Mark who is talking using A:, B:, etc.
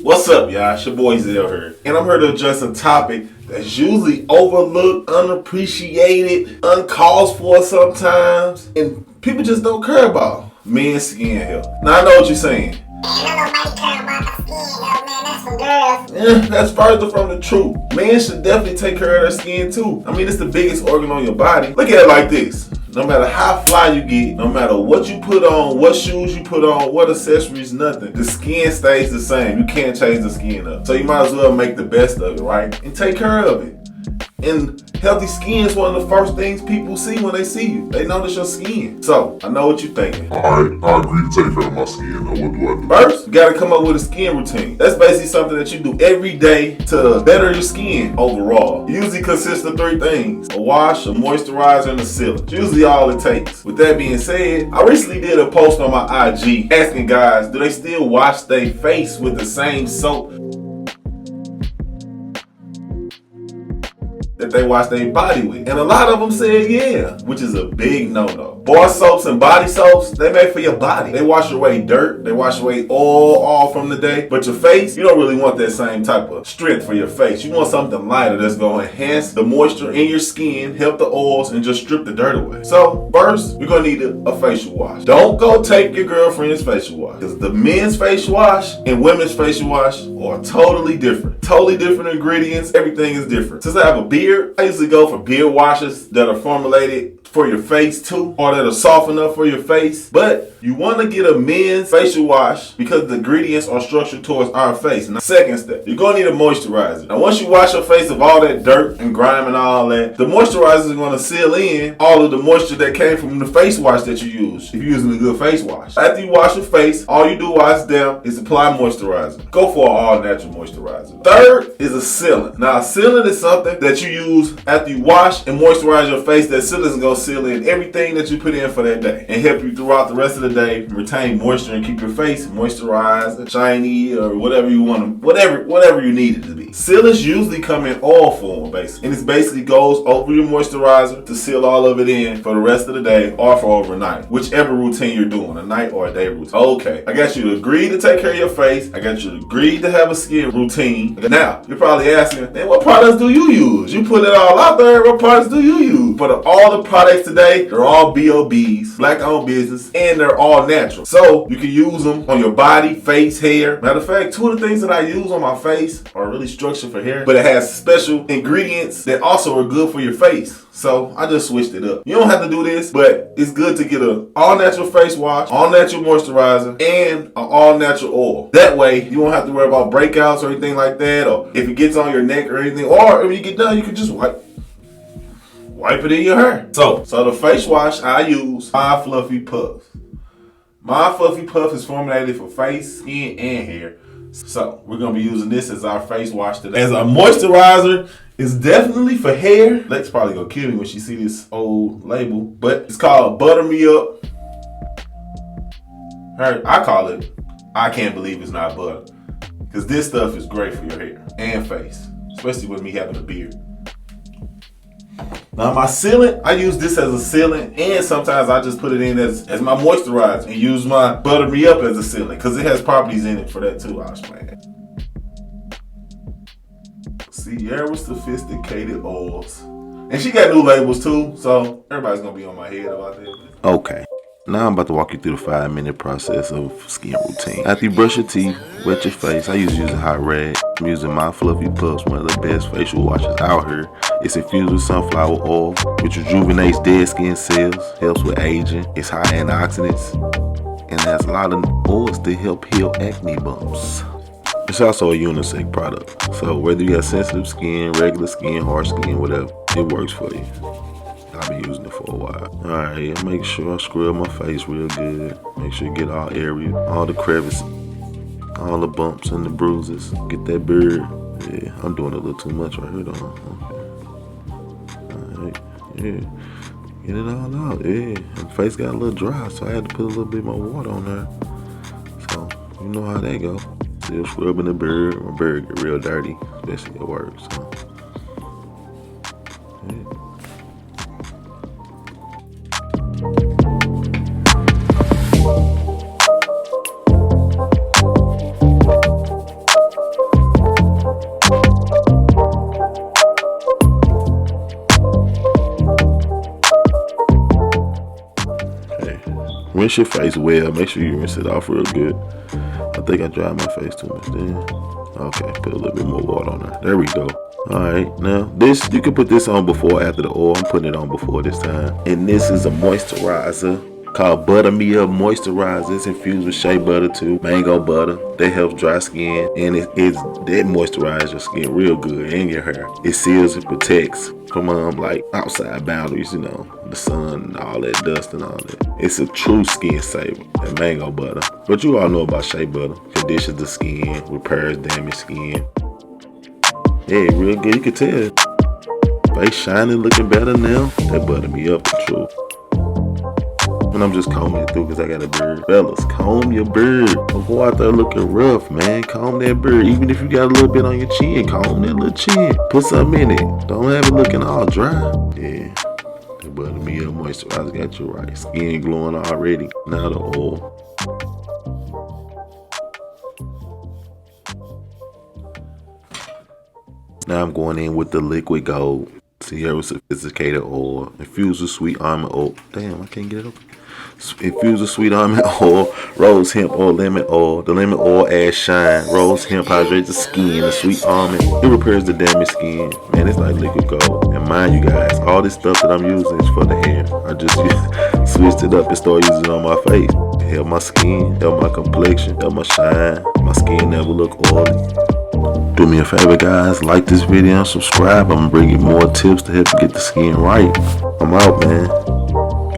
A: What's up, y'all? It's your boy Zell here, and I'm here to address a topic that's usually overlooked, unappreciated, uncalled for sometimes, and people just don't care about men's skin health. Now I know what you're saying.
B: Man, don't nobody care about the skin, though, man. That's for girls.
A: Yeah, that's further from the truth. Men should definitely take care of their skin too. I mean, it's the biggest organ on your body. Look at it like this. No matter how fly you get, no matter what you put on, what shoes you put on, what accessories, nothing, the skin stays the same. You can't change the skin up. So you might as well make the best of it, right? And take care of it. And healthy skin is one of the first things people see when they see you. They notice your skin. So, I know what you're thinking.
C: Alright, I agree to take care of my skin. Now, what do I do?
A: First, you gotta come up with a skin routine. That's basically something that you do every day to better your skin overall. It usually consists of three things: a wash, a moisturizer, and a sealant. It's usually all it takes. With that being said, I recently did a post on my IG asking guys, do they still wash their face with the same soap that they wash their body with? And a lot of them said yeah, which is a big no-no. Bar soaps and body soaps, they made for your body. They wash away dirt, they wash away all from the day. But your face, you don't really want that same type of strength for your face. You want something lighter that's going to enhance the moisture in your skin, help the oils, and just strip the dirt away. So first, you're going to need a facial wash. Don't go take your girlfriend's facial wash, because the men's facial wash and women's facial wash are totally different. Totally different ingredients. Everything is different. Since I have a beard, I usually go for beard washes that are formulated for your face too, or that are soft enough for your face. But you want to get a men's facial wash because the ingredients are structured towards our face. Now, second step, you're going to need a moisturizer. Now, once you wash your face of all that dirt and grime and all that, the moisturizer is going to seal in all of the moisture that came from the face wash that you use, if you're using a good face wash. After you wash your face, all you do while it's damp is apply moisturizer. Go for an all-natural moisturizer. Third is a sealant. Now, a sealant is something that you use after you wash and moisturize your face. That sealant is going to seal in everything that you put in for that day and help you throughout the rest of the day retain moisture and keep your face moisturized and shiny, or whatever you want to, whatever you need it to be. Sealants usually come in oil form, basically, and it basically goes over your moisturizer to seal all of it in for the rest of the day or for overnight, whichever routine you're doing, a night or a day routine. Okay, I got you to agree to take care of your face. I got you to agree to have a skin routine. Now, you're probably asking, man, what products do you use? You put it all out there. What products do you use? But all the products today, they're all BOBs, black-owned business, and they're all natural. So you can use them on your body, face, hair. Matter of fact, two of the things that I use on my face are really structured for hair, but it has special ingredients that also are good for your face. So I just switched it up. You don't have to do this, but it's good to get an all-natural face wash, all-natural moisturizer, and an all-natural oil. That way, you won't have to worry about breakouts or anything like that, or if it gets on your neck or anything, or when you get done, you can just wipe it in your hair. So the face wash I use, My Fluffy Puff. My Fluffy Puff is formulated for face, skin, and hair. So we're going to be using this as our face wash today. As our moisturizer, it's definitely for hair. Lex probably going to kill me when she see this old label, but it's called Butter Me Up. I call it, I can't believe it's not butter, because this stuff is great for your hair and face, especially with me having a beard. Now my sealant, I use this as a sealant, and sometimes I just put it in as my moisturizer and use my Butter Me Up as a sealant because it has properties in it for that too. I'll explain that. Sierra Sophisticated Oils. And she got new labels too, so everybody's going to be on my head about this.
D: Okay. Now I'm about to walk you through the 5-minute process of skin routine. After you brush your teeth, wet your face, I usually use a hot rag. I'm using My Fluffy Puffs, one of the best facial washes out here. It's infused with sunflower oil, which rejuvenates dead skin cells, helps with aging. It's high antioxidants, and has a lot of oils to help heal acne bumps. It's also a unisex product, so whether you have sensitive skin, regular skin, harsh skin, whatever, it works for you. I've been using it for a while. Alright, make sure I scrub my face real good. Make sure you get all area, all the crevices, all the bumps and the bruises. Get that beard. Yeah, I'm doing a little too much right here though. Okay. Alright, yeah. Get it all out, yeah. My face got a little dry, so I had to put a little bit more water on there. So, you know how that go. Still scrubbing the beard. My beard get real dirty, especially at work, so. Yeah. Rinse your face well. Make sure you rinse it off real good. I think I dried my face too much then. Okay, put a little bit more water on there. There we go. Alright, now this, you can put this on before or after the oil. I'm putting it on before this time. And this is a moisturizer called Butter Me Up Moisturizer. It's infused with shea butter too, mango butter. That helps dry skin, and that moisturizes your skin real good and your hair. It seals and protects from like outside boundaries, you know, the sun and all that dust and all that. It's a true skin saver, that mango butter. But you all know about shea butter. Conditions the skin, repairs damaged skin. Yeah, real good. You can tell. Face shining, looking better now. That butter me up, the truth. And I'm just combing it through because I got a beard. Fellas, comb your beard. Don't go out there looking rough, man. Comb that beard. Even if you got a little bit on your chin, comb that little chin. Put something in it. Don't have it looking all dry. Yeah. That butter me up moisturizer got you right. Skin glowing already. Now the oil. Now I'm going in with the liquid gold. Sierra Sophisticated Oil. Infused with sweet almond oil. Damn, I can't get it open. Infused with sweet almond oil, rose hemp oil, lemon oil. The lemon oil adds shine. Rose hemp hydrates the skin. The sweet almond, it repairs the damaged skin. Man, it's like liquid gold. And mind you guys, all this stuff that I'm using is for the hair. I just switched it up and started using it on my face. It help my skin, help my complexion, help my shine. My skin never look oily. Do me a favor, guys, like this video and subscribe. I'm bringing more tips to help you get the skin right. I'm out, man.